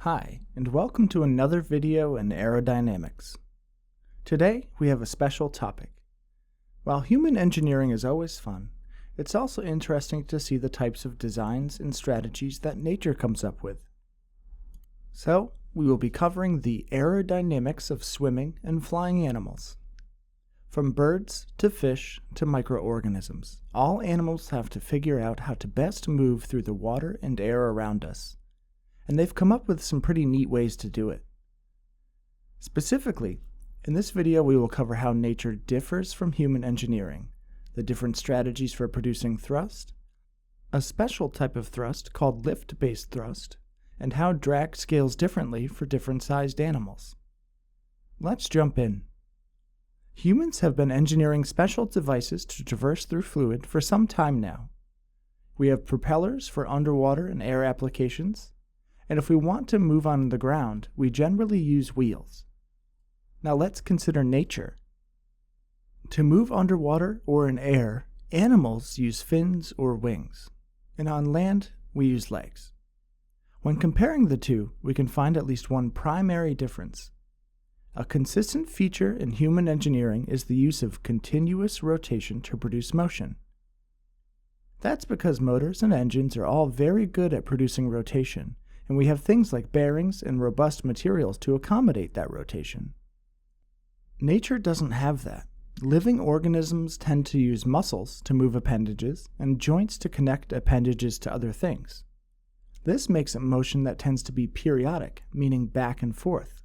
Hi, and welcome to another video in aerodynamics. Today, we have a special topic. While human engineering is always fun, it's also interesting to see the types of designs and strategies that nature comes up with. So, we will be covering the aerodynamics of swimming and flying animals. From birds to fish to microorganisms, all animals have to figure out how to best move through the water and air around us. And they've come up with some pretty neat ways to do it. Specifically, in this video we will cover how nature differs from human engineering, the different strategies for producing thrust, a special type of thrust called lift-based thrust, and how drag scales differently for different sized animals. Let's jump in. Humans have been engineering special devices to traverse through fluid for some time now. We have propellers for underwater and air applications, and if we want to move on the ground, we generally use wheels. Now let's consider nature. To move underwater or in air, animals use fins or wings, and on land, we use legs. When comparing the two, we can find at least one primary difference. A consistent feature in human engineering is the use of continuous rotation to produce motion. That's because motors and engines are all very good at producing rotation, and we have things like bearings and robust materials to accommodate that rotation. Nature doesn't have that. Living organisms tend to use muscles to move appendages and joints to connect appendages to other things. This makes a motion that tends to be periodic, meaning back and forth.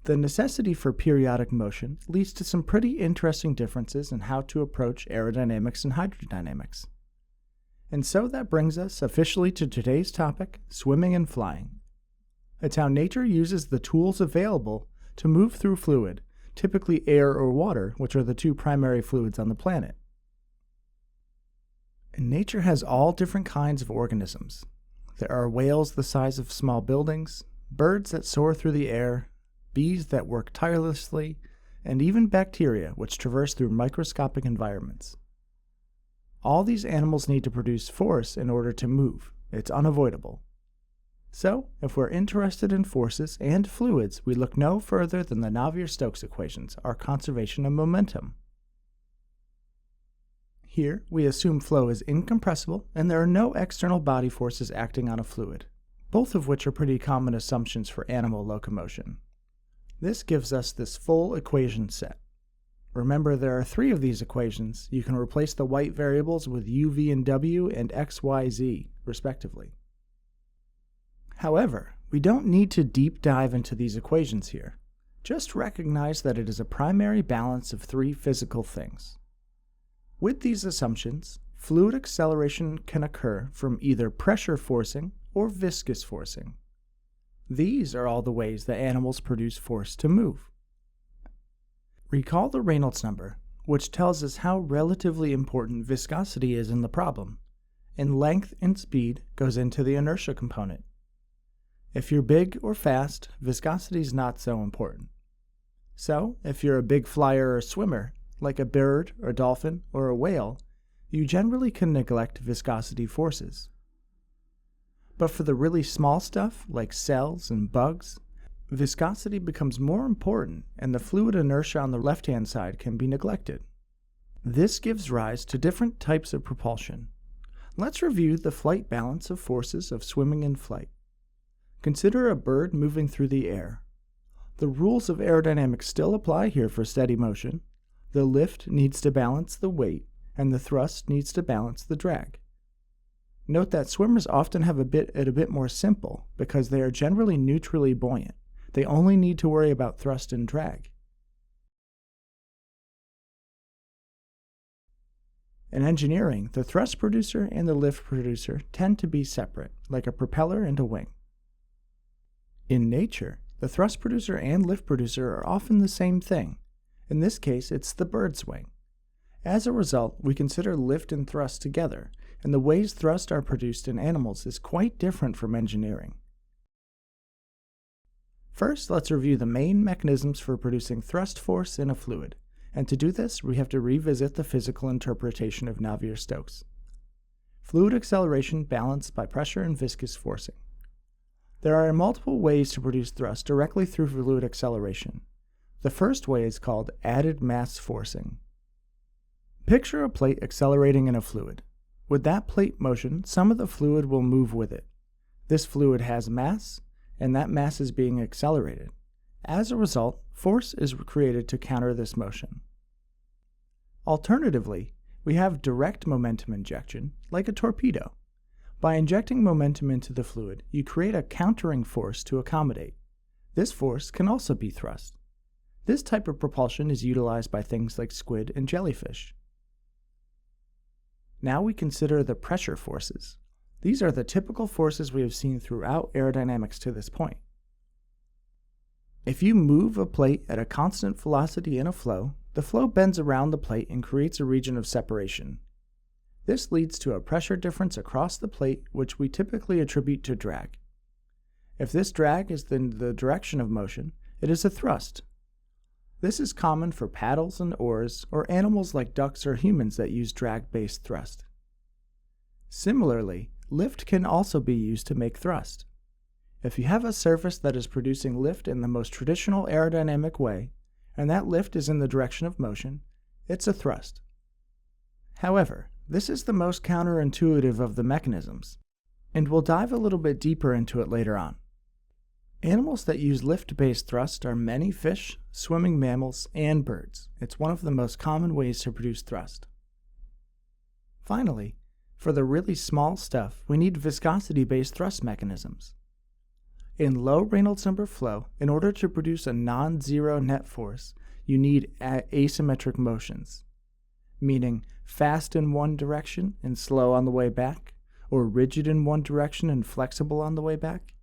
The necessity for periodic motion leads to some pretty interesting differences in how to approach aerodynamics and hydrodynamics. And so that brings us officially to today's topic, swimming and flying. It's how nature uses the tools available to move through fluid, typically air or water, which are the two primary fluids on the planet. And nature has all different kinds of organisms. There are whales the size of small buildings, birds that soar through the air, bees that work tirelessly, and even bacteria which traverse through microscopic environments. All these animals need to produce force in order to move. It's unavoidable. So, if we're interested in forces and fluids, we look no further than the Navier-Stokes Equations, our conservation of momentum. Here, we assume flow is incompressible and there are no external body forces acting on a fluid, both of which are pretty common assumptions for animal locomotion. This gives us this full equation set. Remember, there are three of these equations. You can replace the white variables with u, v, and w and x, y, z, respectively. However, we don't need to deep dive into these equations here. Just recognize that it is a primary balance of three physical things. With these assumptions, fluid acceleration can occur from either pressure forcing or viscous forcing. These are all the ways that animals produce force to move. Recall the Reynolds number, which tells us how relatively important viscosity is in the problem, and length and speed goes into the inertia component. If you're big or fast, viscosity is not so important. So, if you're a big flyer or swimmer, like a bird, a dolphin, or a whale, you generally can neglect viscosity forces. But for the really small stuff, like cells and bugs, viscosity becomes more important, and the fluid inertia on the left-hand side can be neglected. This gives rise to different types of propulsion. Let's review the flight balance of forces of swimming and flight. Consider a bird moving through the air. The rules of aerodynamics still apply here for steady motion. The lift needs to balance the weight, and the thrust needs to balance the drag. Note that swimmers often have it a bit more simple because they are generally neutrally buoyant. They only need to worry about thrust and drag. In engineering, the thrust producer and the lift producer tend to be separate, like a propeller and a wing. In nature, the thrust producer and lift producer are often the same thing. In this case, it's the bird's wing. As a result, we consider lift and thrust together, and the ways thrust are produced in animals is quite different from engineering. First, let's review the main mechanisms for producing thrust force in a fluid, and to do this, we have to revisit the physical interpretation of Navier-Stokes. Fluid acceleration balanced by pressure and viscous forcing. There are multiple ways to produce thrust directly through fluid acceleration. The first way is called added mass forcing. Picture a plate accelerating in a fluid. With that plate motion, some of the fluid will move with it. This fluid has mass, and that mass is being accelerated. As a result, force is created to counter this motion. Alternatively, we have direct momentum injection, like a torpedo. By injecting momentum into the fluid, you create a countering force to accommodate. This force can also be thrust. This type of propulsion is utilized by things like squid and jellyfish. Now we consider the pressure forces. These are the typical forces we have seen throughout aerodynamics to this point. If you move a plate at a constant velocity in a flow, the flow bends around the plate and creates a region of separation. This leads to a pressure difference across the plate, which we typically attribute to drag. If this drag is in the direction of motion, it is a thrust. This is common for paddles and oars, or animals like ducks or humans that use drag-based thrust. Similarly, lift can also be used to make thrust. If you have a surface that is producing lift in the most traditional aerodynamic way, and that lift is in the direction of motion, it's a thrust. However, this is the most counterintuitive of the mechanisms, and we'll dive a little bit deeper into it later on. Animals that use lift-based thrust are many fish, swimming mammals, and birds. It's one of the most common ways to produce thrust. Finally, for the really small stuff, we need viscosity-based thrust mechanisms. In low Reynolds number flow, in order to produce a non-zero net force, you need asymmetric motions, meaning fast in one direction and slow on the way back, or rigid in one direction and flexible on the way back.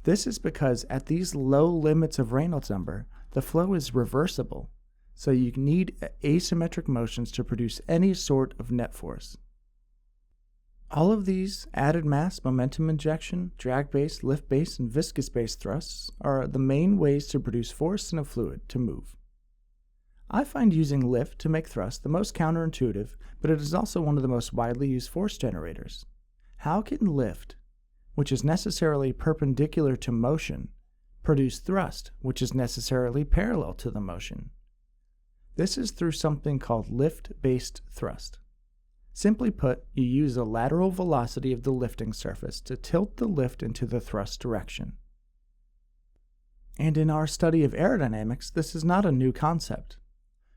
This is because at these low limits of Reynolds number, the flow is reversible, so you need asymmetric motions to produce any sort of net force. All of these added mass, momentum injection, drag-based, lift-based, and viscous-based thrusts are the main ways to produce force in a fluid to move. I find using lift to make thrust the most counterintuitive, but it is also one of the most widely used force generators. How can lift, which is necessarily perpendicular to motion, produce thrust, which is necessarily parallel to the motion? This is through something called lift-based thrust. Simply put, you use the lateral velocity of the lifting surface to tilt the lift into the thrust direction. And in our study of aerodynamics, this is not a new concept.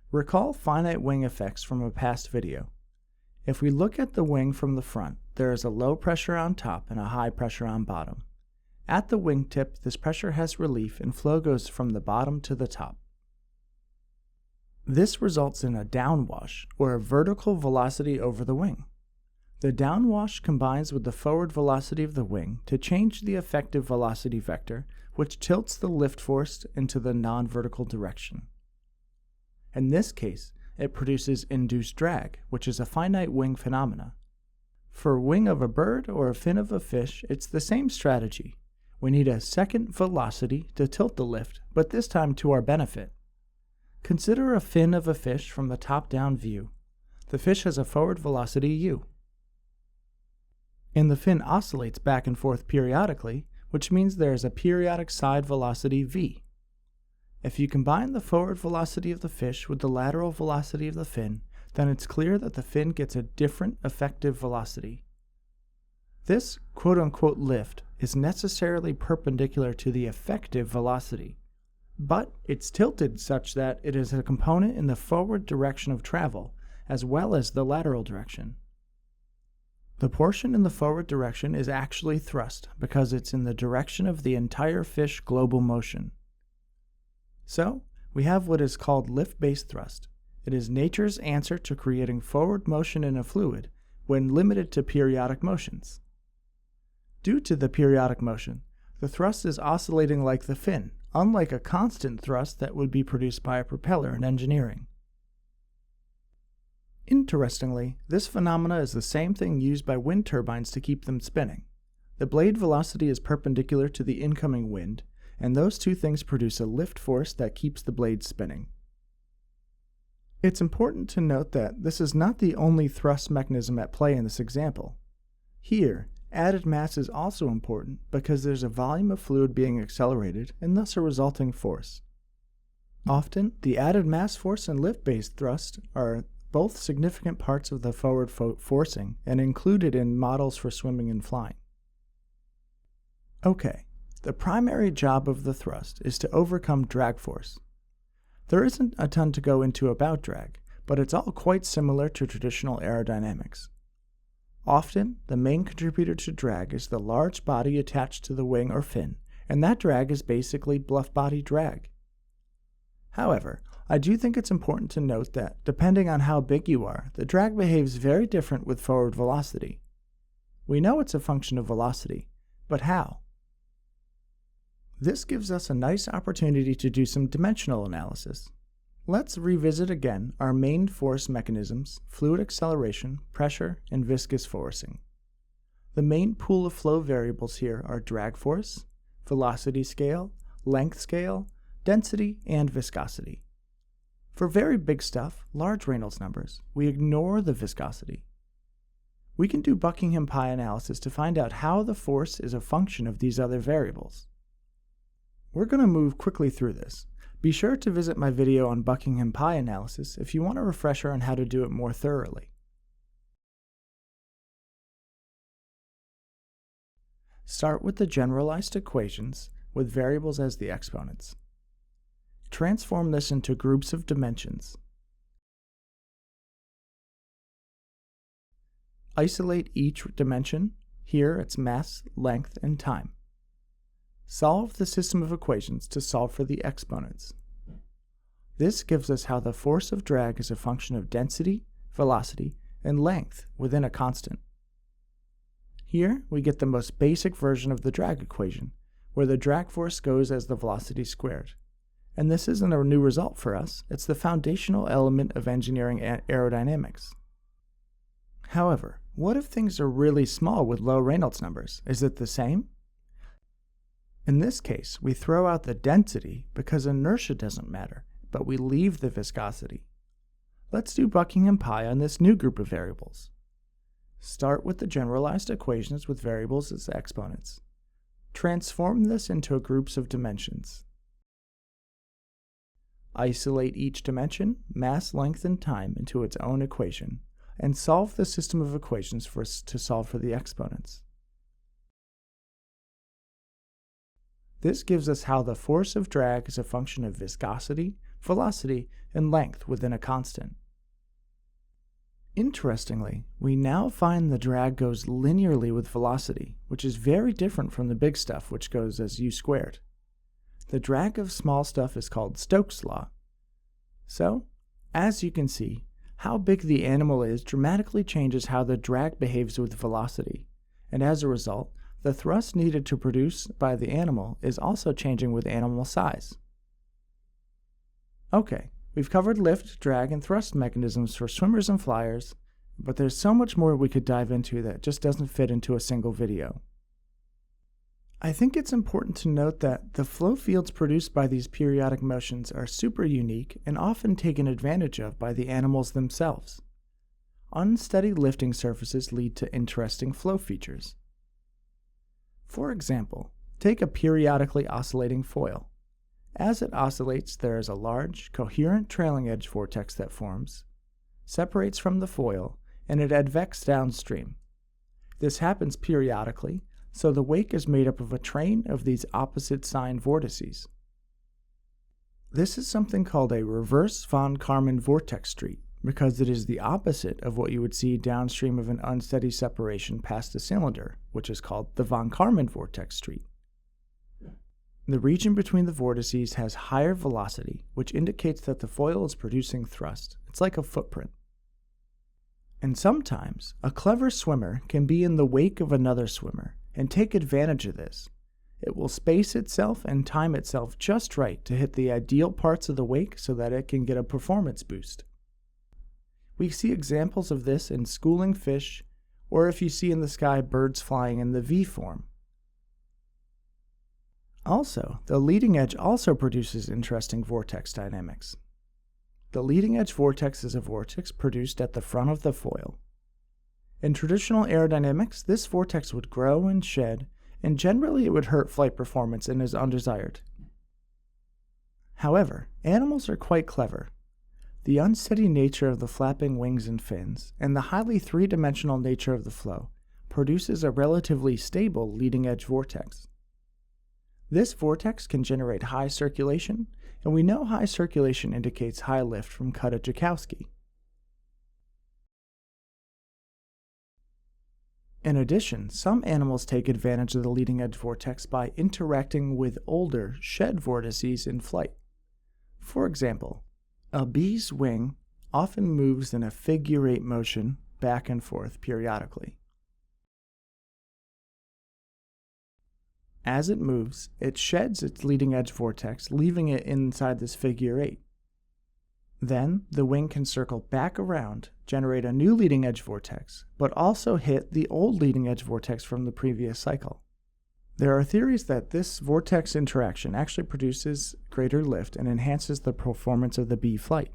Recall finite wing effects from a past video. If we look at the wing from the front, there is a low pressure on top and a high pressure on bottom. At the wingtip, this pressure has relief and flow goes from the bottom to the top. This results in a downwash, or a vertical velocity over the wing. The downwash combines with the forward velocity of the wing to change the effective velocity vector, which tilts the lift force into the non-vertical direction. In this case, it produces induced drag, which is a finite wing phenomena. For a wing of a bird or a fin of a fish, it's the same strategy. We need a second velocity to tilt the lift, but this time to our benefit. Consider a fin of a fish from the top-down view. The fish has a forward velocity u. And the fin oscillates back and forth periodically, which means there is a periodic side velocity v. If you combine the forward velocity of the fish with the lateral velocity of the fin, then it's clear that the fin gets a different effective velocity. This quote-unquote lift is necessarily perpendicular to the effective velocity, but it's tilted such that it is a component in the forward direction of travel, as well as the lateral direction. The portion in the forward direction is actually thrust because it's in the direction of the entire fish global motion. So, we have what is called lift-based thrust. It is nature's answer to creating forward motion in a fluid when limited to periodic motions. Due to the periodic motion, the thrust is oscillating like the fin, unlike a constant thrust that would be produced by a propeller in engineering. Interestingly, this phenomena is the same thing used by wind turbines to keep them spinning. The blade velocity is perpendicular to the incoming wind, and those two things produce a lift force that keeps the blade spinning. It's important to note that this is not the only thrust mechanism at play in this example. Here, Added mass is also important because there's a volume of fluid being accelerated and thus a resulting force. Often, the added mass force and lift-based thrust are both significant parts of the forward forcing and included in models for swimming and flying. Okay, the primary job of the thrust is to overcome drag force. There isn't a ton to go into about drag, but it's all quite similar to traditional aerodynamics. Often, the main contributor to drag is the large body attached to the wing or fin, and that drag is basically bluff body drag. However, I do think it's important to note that, depending on how big you are, the drag behaves very different with forward velocity. We know it's a function of velocity, but how? This gives us a nice opportunity to do some dimensional analysis. Let's revisit again our main force mechanisms: fluid acceleration, pressure, and viscous forcing. The main pool of flow variables here are drag force, velocity scale, length scale, density, and viscosity. For very big stuff, large Reynolds numbers, we ignore the viscosity. We can do Buckingham Pi analysis to find out how the force is a function of these other variables. We're going to move quickly through this. Be sure to visit my video on Buckingham Pi analysis if you want a refresher on how to do it more thoroughly. Start with the generalized equations with variables as the exponents. Transform this into groups of dimensions. Isolate each dimension. Here it's mass, length, and time. Solve the system of equations to solve for the exponents. This gives us how the force of drag is a function of density, velocity, and length within a constant. Here we get the most basic version of the drag equation, where the drag force goes as the velocity squared. And this isn't a new result for us, it's the foundational element of engineering aerodynamics. However, what if things are really small with low Reynolds numbers? Is it the same? In this case, we throw out the density because inertia doesn't matter, but we leave the viscosity. Let's do Buckingham Pi on this new group of variables. Start with the generalized equations with variables as exponents. Transform this into groups of dimensions. Isolate each dimension, mass, length, and time into its own equation, and solve the system of equations to solve for the exponents. This gives us how the force of drag is a function of viscosity, velocity, and length within a constant. Interestingly, we now find the drag goes linearly with velocity, which is very different from the big stuff, which goes as u squared. The drag of small stuff is called Stokes' law. So, as you can see, how big the animal is dramatically changes how the drag behaves with velocity, and as a result, the thrust needed to produce by the animal is also changing with animal size. Okay, we've covered lift, drag, and thrust mechanisms for swimmers and flyers, but there's so much more we could dive into that just doesn't fit into a single video. I think it's important to note that the flow fields produced by these periodic motions are super unique and often taken advantage of by the animals themselves. Unsteady lifting surfaces lead to interesting flow features. For example, take a periodically oscillating foil. As it oscillates, there is a large, coherent trailing edge vortex that forms, separates from the foil, and it advects downstream. This happens periodically, so the wake is made up of a train of these opposite sign vortices. This is something called a reverse von Karman vortex street, because it is the opposite of what you would see downstream of an unsteady separation past a cylinder, which is called the von Karman vortex street. The region between the vortices has higher velocity, which indicates that the foil is producing thrust. It's like a footprint. And sometimes, a clever swimmer can be in the wake of another swimmer and take advantage of this. It will space itself and time itself just right to hit the ideal parts of the wake so that it can get a performance boost. We see examples of this in schooling fish, or if you see in the sky birds flying in the V form. Also, the leading edge also produces interesting vortex dynamics. The leading edge vortex is a vortex produced at the front of the foil. In traditional aerodynamics, this vortex would grow and shed, and generally it would hurt flight performance and is undesired. However, animals are quite clever. The unsteady nature of the flapping wings and fins, and the highly three-dimensional nature of the flow, produces a relatively stable leading-edge vortex. This vortex can generate high circulation, and we know high circulation indicates high lift from Kutta-Joukowsky. In addition, some animals take advantage of the leading-edge vortex by interacting with older, shed vortices in flight. For example, a bee's wing often moves in a figure-8 motion back and forth periodically. As it moves, it sheds its leading-edge vortex, leaving it inside this figure-8. Then, the wing can circle back around, generate a new leading-edge vortex, but also hit the old leading-edge vortex from the previous cycle. There are theories that this vortex interaction actually produces greater lift and enhances the performance of the bee flight.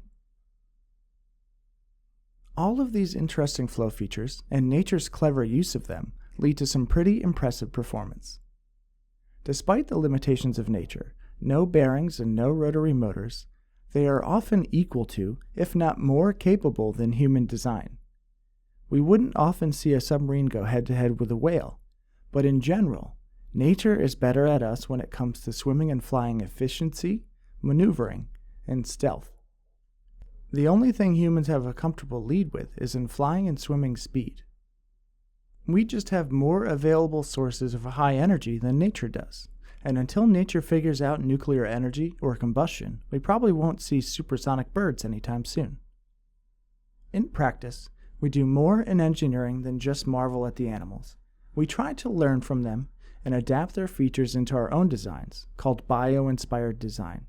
All of these interesting flow features, and nature's clever use of them, lead to some pretty impressive performance. Despite the limitations of nature, no bearings and no rotary motors, they are often equal to, if not more capable than human design. We wouldn't often see a submarine go head-to-head with a whale, but in general, nature is better at us when it comes to swimming and flying efficiency, maneuvering, and stealth. The only thing humans have a comfortable lead with is in flying and swimming speed. We just have more available sources of high energy than nature does. And until nature figures out nuclear energy or combustion, we probably won't see supersonic birds anytime soon. In practice, we do more in engineering than just marvel at the animals. We try to learn from them and adapt their features into our own designs, called bioinspired design.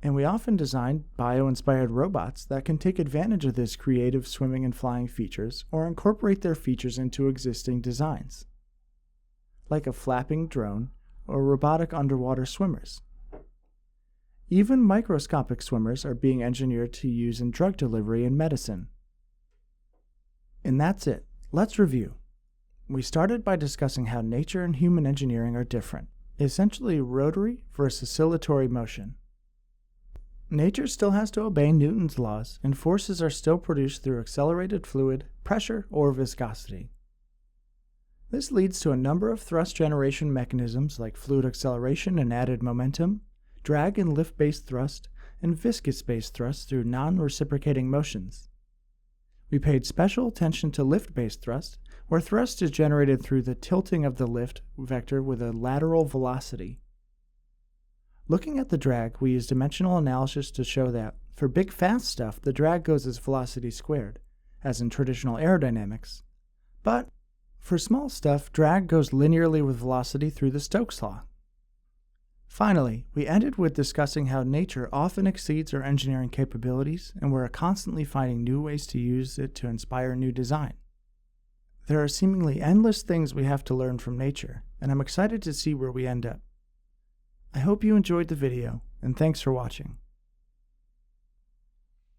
And we often design bioinspired robots that can take advantage of this creative swimming and flying features or incorporate their features into existing designs, like a flapping drone or robotic underwater swimmers. Even microscopic swimmers are being engineered to use in drug delivery and medicine. And that's it. Let's review. We started by discussing how nature and human engineering are different, essentially rotary versus oscillatory motion. Nature still has to obey Newton's laws, and forces are still produced through accelerated fluid, pressure, or viscosity. This leads to a number of thrust generation mechanisms like fluid acceleration and added momentum, drag and lift-based thrust, and viscous-based thrust through non-reciprocating motions. We paid special attention to lift-based thrust, where thrust is generated through the tilting of the lift vector with a lateral velocity. Looking at the drag, we use dimensional analysis to show that, for big fast stuff, the drag goes as velocity squared, as in traditional aerodynamics. But for small stuff, drag goes linearly with velocity through the Stokes law. Finally, we ended with discussing how nature often exceeds our engineering capabilities, and we're constantly finding new ways to use it to inspire new design. There are seemingly endless things we have to learn from nature, and I'm excited to see where we end up. I hope you enjoyed the video, and thanks for watching.